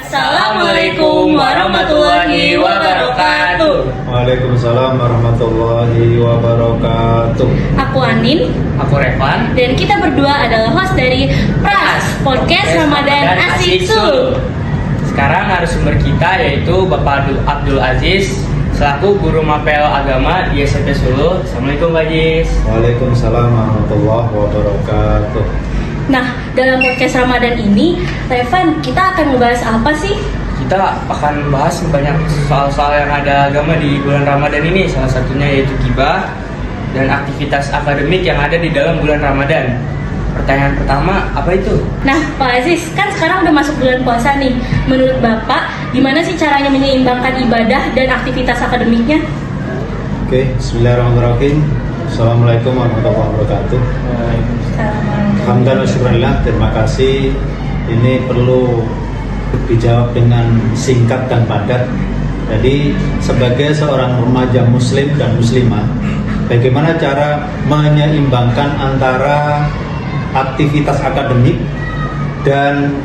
Assalamualaikum warahmatullahi wabarakatuh. Waalaikumsalam warahmatullahi wabarakatuh. Aku Anin. Aku Revan. Dan kita berdua adalah host dari Pras Podcast Ramadan Asik Sul. Sekarang narasumber kita yaitu Bapak Abdul Aziz selaku Guru Mapel Agama di SMP Sulu. Assalamualaikum Pak Aziz. Waalaikumsalam warahmatullahi wabarakatuh. Nah, dalam podcast Ramadan ini, Revan, kita akan membahas apa sih? Kita akan bahas banyak soal-soal yang ada agama di bulan Ramadan ini. Salah satunya yaitu ghibah dan aktivitas akademik yang ada di dalam bulan Ramadan. Pertanyaan pertama, apa itu? Nah, Pak Aziz, kan sekarang udah masuk bulan puasa nih. Menurut Bapak, gimana sih caranya menyeimbangkan ibadah dan aktivitas akademiknya? Oke, bismillahirrahmanirrahim. Assalamualaikum warahmatullahi wabarakatuh. Alhamdulillah wa syukurillah, terima kasih. Ini perlu dijawab dengan singkat dan padat. Jadi sebagai seorang remaja muslim dan muslimah, bagaimana cara menyeimbangkan antara aktivitas akademik dan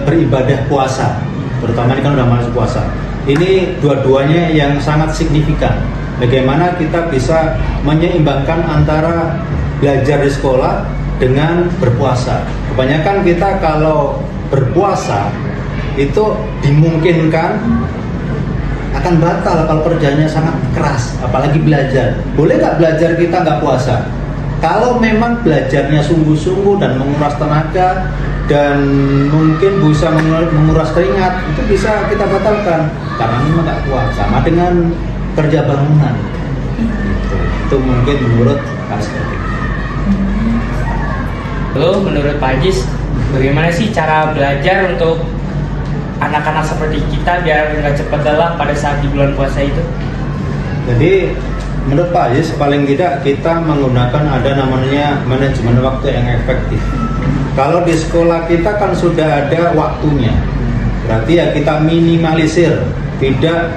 beribadah puasa, terutama ini kan udah masuk puasa. Ini dua-duanya yang sangat signifikan. Bagaimana kita bisa menyeimbangkan antara belajar di sekolah dengan berpuasa. Kebanyakan kita kalau berpuasa itu dimungkinkan akan batal kalau kerjanya sangat keras, apalagi belajar. Boleh nggak belajar kita nggak puasa? Kalau memang belajarnya sungguh-sungguh dan menguras tenaga dan mungkin bisa menguras keringat, itu bisa kita batalkan karena memang nggak puasa. Sama dengan kerja bangunan. Itu mungkin menurut seperti itu. Lalu menurut Pak Aziz, bagaimana sih cara belajar untuk anak-anak seperti kita biar nggak cepat lelah pada saat di bulan puasa itu? Jadi menurut Pak Aziz, paling tidak kita menggunakan ada namanya manajemen waktu yang efektif. Kalau di sekolah kita kan sudah ada waktunya, berarti ya kita minimalisir, tidak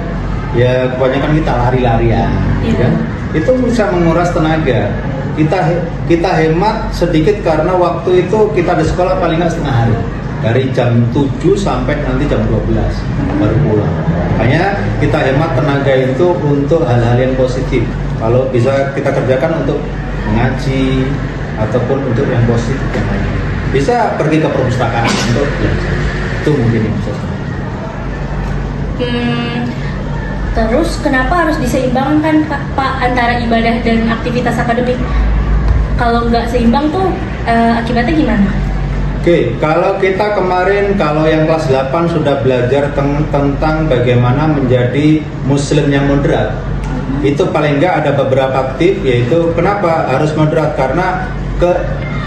ya kebanyakan kita lari-larian, ya. Itu bisa menguras tenaga. Kita hemat sedikit karena waktu itu kita di sekolah paling nggak setengah hari, dari jam 7 sampai nanti jam 12 baru pulang. Makanya kita hemat tenaga itu untuk hal-hal yang positif. Kalau bisa kita kerjakan untuk mengaji ataupun untuk yang positif yang lain. Bisa pergi ke perpustakaan untuk belajar. Itu mungkin yang bisa. Terus kenapa harus diseimbangkan Pak antara ibadah dan aktivitas akademik? Kalau nggak seimbang tuh akibatnya gimana? Oke, kalau kita kemarin kalau yang kelas 8 sudah belajar tentang bagaimana menjadi muslim yang moderat. Itu paling nggak ada beberapa tips, yaitu kenapa harus moderat, karena ke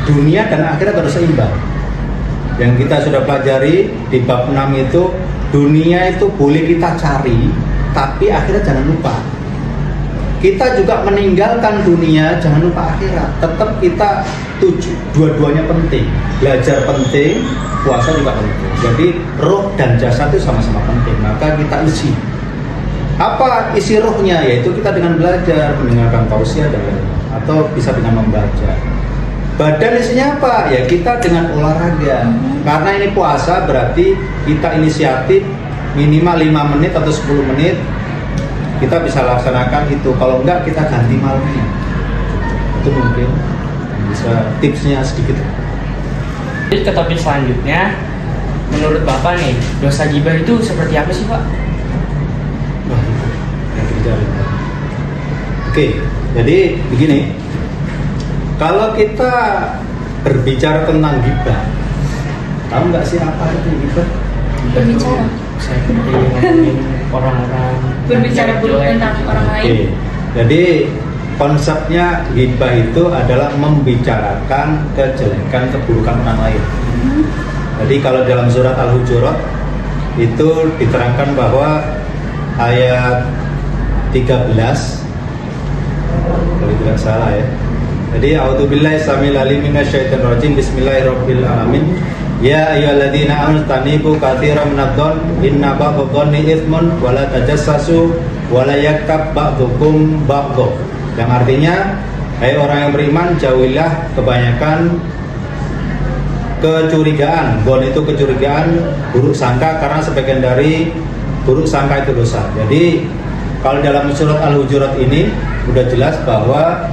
dunia dan akhirat harus seimbang. Yang kita sudah pelajari di bab 6 itu, dunia itu boleh kita cari, tapi akhirat jangan lupa. Kita juga meninggalkan dunia, jangan lupa akhirat. Tetap kita dua-duanya penting. Belajar penting, puasa juga penting. Jadi roh dan jasad itu sama-sama penting. Maka kita isi. Apa isi rohnya? Yaitu kita dengan belajar, mendengarkan tausiah dan lain-lain, atau bisa dengan membaca. Badan isinya apa? Ya kita dengan olahraga. Karena ini puasa berarti kita inisiatif minimal 5 menit atau 10 menit kita bisa laksanakan itu. Kalau enggak kita ganti malamnya. Itu mungkin bisa tipsnya sedikit. Jadi ke topik selanjutnya, menurut Bapak nih, dosa ghibah itu seperti apa sih Pak? Wah, itu yang dibicarain. Oke, jadi begini. Kalau kita berbicara tentang ghibah, tahu nggak sih apa itu ghibah? Berbicara. Seperti ngomongin orang-orang, Berbicara buruk tentang orang lain. Oke, jadi konsepnya ghibah itu adalah membicarakan kejelekan, keburukan orang lain. Jadi kalau dalam surat Al-Hujurat itu diterangkan bahwa ayat 13, kalau tidak salah ya. Jadi a'udzubillahi samil alim minasyaitonir rajim, bismillahirrahmanirrahim. Ya ayyuhalladzina amanu tanibu katsiran minadh-dhon inna ba'dadh-dhonni itsmun wa la tajassasu wa la yaktab ba'dukum ba'dha. Yang artinya, hai orang yang beriman, jauhilah kebanyakan kecurigaan. Gon itu kecurigaan, buruk sangka, karena sebagian dari buruk sangka itu dosa. Jadi kalau dalam surat Al-Hujurat ini udah jelas bahwa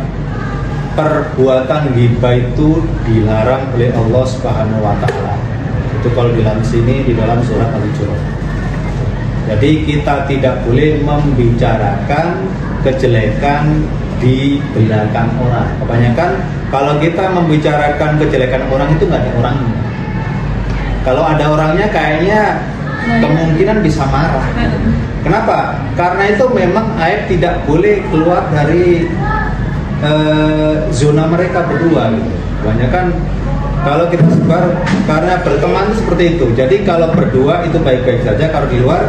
perbuatan ghibah itu dilarang oleh Allah Subhanahu wa taala. Itu kalau di dalam sini di dalam surat Al-Hujurat. Jadi kita tidak boleh membicarakan kejelekan di belakang orang. Kebanyakan kalau kita membicarakan kejelekan orang itu nggak ada orangnya. Kalau ada orangnya kayaknya kemungkinan bisa marah. Kenapa? Karena itu memang aib tidak boleh keluar dari zona mereka berdua gitu. Kebanyakan kalau kita sebar karena berteman seperti itu. Jadi kalau berdua itu baik-baik saja, kalau di luar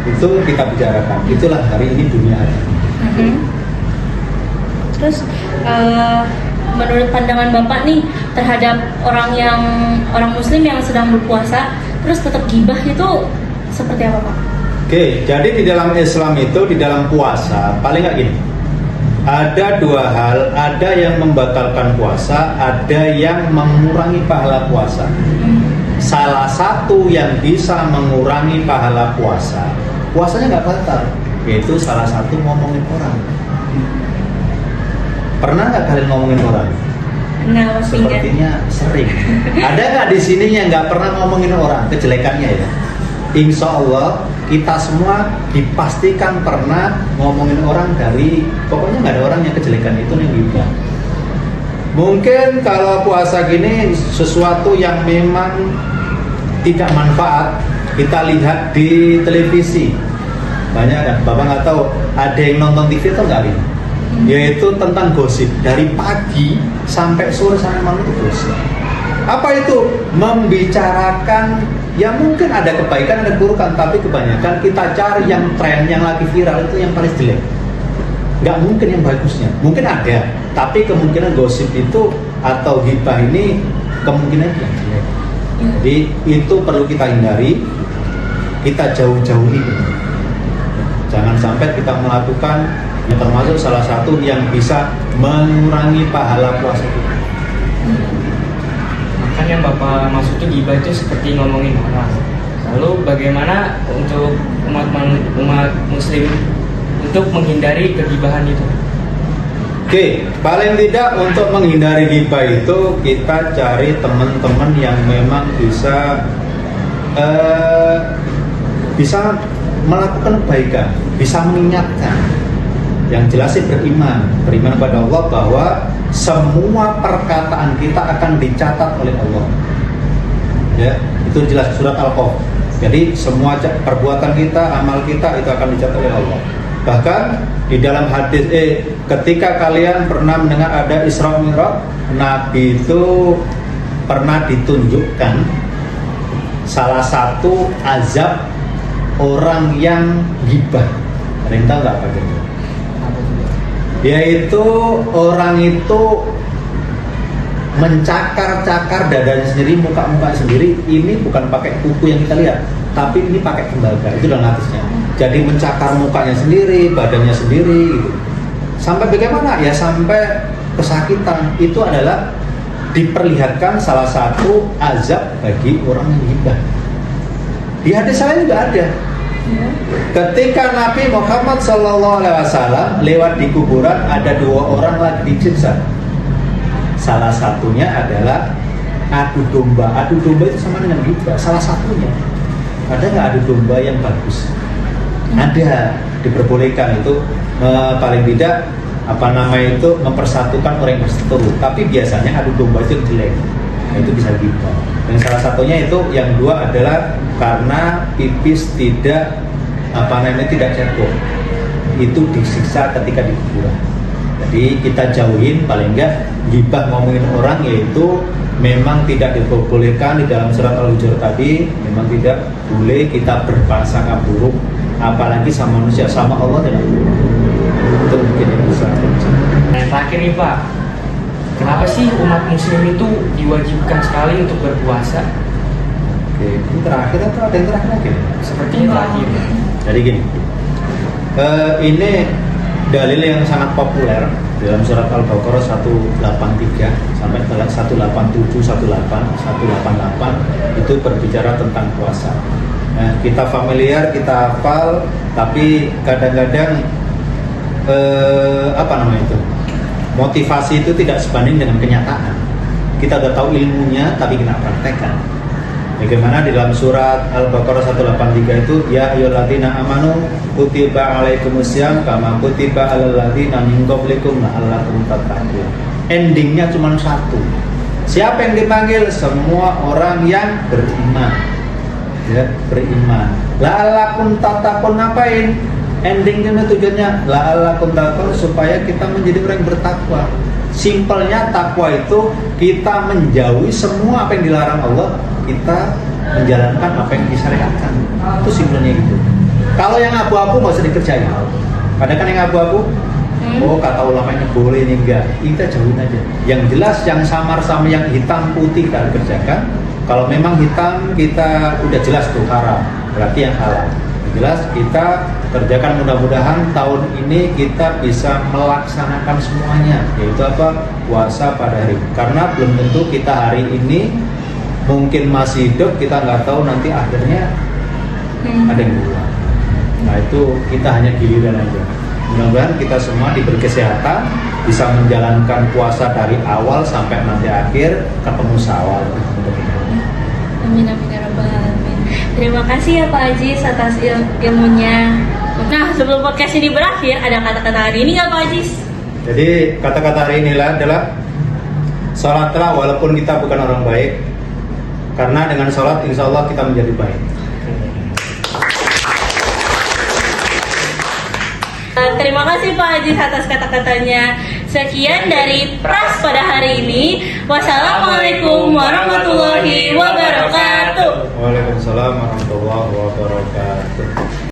itu kita bicarakan. Itulah hari ini dunia ada. Terus menurut pandangan Bapak nih terhadap orang Muslim yang sedang berpuasa terus tetap gibah itu seperti apa, Pak? Oke, jadi di dalam Islam itu di dalam puasa paling nggak gini. Ada dua hal, ada yang membatalkan puasa, ada yang mengurangi pahala puasa. Salah satu yang bisa mengurangi pahala puasa, puasanya nggak batal, yaitu salah satu ngomongin orang. Pernah nggak kalian ngomongin orang? Nah, Sepertinya sering. Ada nggak di sini yang nggak pernah ngomongin orang kejelekannya ya? Insya Allah kita semua dipastikan pernah ngomongin orang dari, pokoknya nggak ada orang yang kejelekan itu yang gitu. Mungkin kalau puasa gini sesuatu yang memang tidak manfaat kita lihat di televisi banyak kan, Bapak nggak tahu ada yang nonton TV atau nggak ini? Yaitu tentang gosip dari pagi sampai sore sampai malam itu gosip. Apa itu? Membicarakan, ya mungkin ada kebaikan ada keburukan, tapi kebanyakan kita cari yang tren yang lagi viral itu yang paling jelek. Nggak mungkin yang bagusnya, mungkin ada, tapi kemungkinan gosip itu atau ghibah ini kemungkinan yang jelek. Jadi itu perlu kita hindari, kita jauh-jauhi. Jangan sampai kita melakukan yang termasuk salah satu yang bisa mengurangi pahala puasa kita. Makanya Bapak maksud itu ghibah itu seperti ngomongin orang. Lalu bagaimana untuk umat muslim untuk menghindari kegibahan itu? Oke, paling tidak untuk menghindari ghibah itu kita cari teman-teman yang memang bisa melakukan kebaikan, bisa mengingatkan. Yang jelas sih beriman kepada Allah bahwa semua perkataan kita akan dicatat oleh Allah. Ya, itu jelas surat Al-Qaf. Jadi semua perbuatan kita, amal kita itu akan dicatat oleh Allah. Bahkan di dalam hadis ketika kalian pernah mendengar ada Isra Mi'raj, Nabi itu pernah ditunjukkan salah satu azab orang yang ghibah. Ada yang tahu nggak apa itu? Yaitu orang itu mencakar-cakar dadanya sendiri, muka-muka sendiri. Ini bukan pakai kuku yang kita lihat, tapi ini pakai tembaga. Itu dalam hadisnya. Jadi mencakar mukanya sendiri, badannya sendiri gitu. Sampai bagaimana? Ya sampai kesakitan. Itu adalah diperlihatkan salah satu azab bagi orang yang ghibah. Di hadis lain juga ada. Ketika Nabi Muhammad SAW lewat di kuburan, ada dua orang lagi disiksa. Salah satunya adalah adu domba. Adu domba itu sama dengan ghibah. Salah satunya. Ada nggak adu domba yang bagus? Ada, diperbolehkan itu paling tidak mempersatukan orang yang berseteru. Tapi biasanya adu domba itu jelek. Nah, itu bisa ghibah. Dan salah satunya itu yang dua adalah karena pipis tidak cebok, itu disiksa ketika di kuburan. Jadi kita jauhin paling enggak ghibah ngomongin orang, yaitu memang tidak diperbolehkan di dalam surat Al-Hujurat tadi. Memang tidak boleh kita berprasangka buruk apalagi sama manusia, sama Allah tidak boleh. Itu mungkin yang bisa. Yang terakhir nih Pak, kenapa sih umat muslim itu diwajibkan sekali untuk berpuasa? Oke, ini terakhir atau ada yang terakhir lagi? Seperti yang terakhir. Jadi gini, ini dalil yang sangat populer dalam surat Al-Baqarah 183 sampai 187, 188 itu berbicara tentang puasa. Nah, kita familiar, kita hafal, tapi kadang-kadang motivasi itu tidak sebanding dengan kenyataan. Kita udah tahu ilmunya tapi kita praktekkan. Bagaimana di dalam surat Al-Baqarah 183 itu, ya ayyuhalladzina amanu kutiba alaikumusiyam kama kutiba alal ladzina min qablikum la'allakum tattaqun. Endingnya cuma satu. Siapa yang dipanggil? Semua orang yang beriman. Ya, beriman. La'allakum tattaqun, ngapain? Endingnya tujuannya la'allakum tattaqun, supaya kita menjadi orang yang bertakwa. Simpelnya takwa itu kita menjauhi semua apa yang dilarang Allah, kita menjalankan apa yang disyariatkan. Itu simpelnya gitu. Kalau yang abu-abu nggak usah dikerjain. Ada kan yang abu-abu? Oh, kata ulama ini boleh, ini enggak. Kita jauhin aja. Yang jelas, yang samar sama yang hitam putih kita kerjakan. Kalau memang hitam kita udah jelas tuh haram, berarti yang halal. Jelas kita kerjakan, mudah-mudahan tahun ini kita bisa melaksanakan semuanya, yaitu apa? Puasa pada hari. Karena belum tentu kita hari ini mungkin masih hidup, kita nggak tahu nanti akhirnya ada yang pulang. Nah itu kita hanya giliran aja. Mudah-mudahan kita semua diberi kesehatan, bisa menjalankan puasa dari awal sampai nanti akhir ketemu Syawal. Amin amin ya rabbal alamin. Terima kasih ya Pak Aziz atas ilmunya. Nah, sebelum podcast ini berakhir, ada kata-kata hari ini nggak Pak Aziz? Jadi kata-kata hari ini adalah sholatlah walaupun kita bukan orang baik, karena dengan sholat insya Allah kita menjadi baik. Terima kasih Pak Aziz atas kata-katanya. Sekian dari Pras pada hari ini. Wassalamualaikum warahmatullahi wabarakatuh. Waalaikumsalam warahmatullahi wabarakatuh.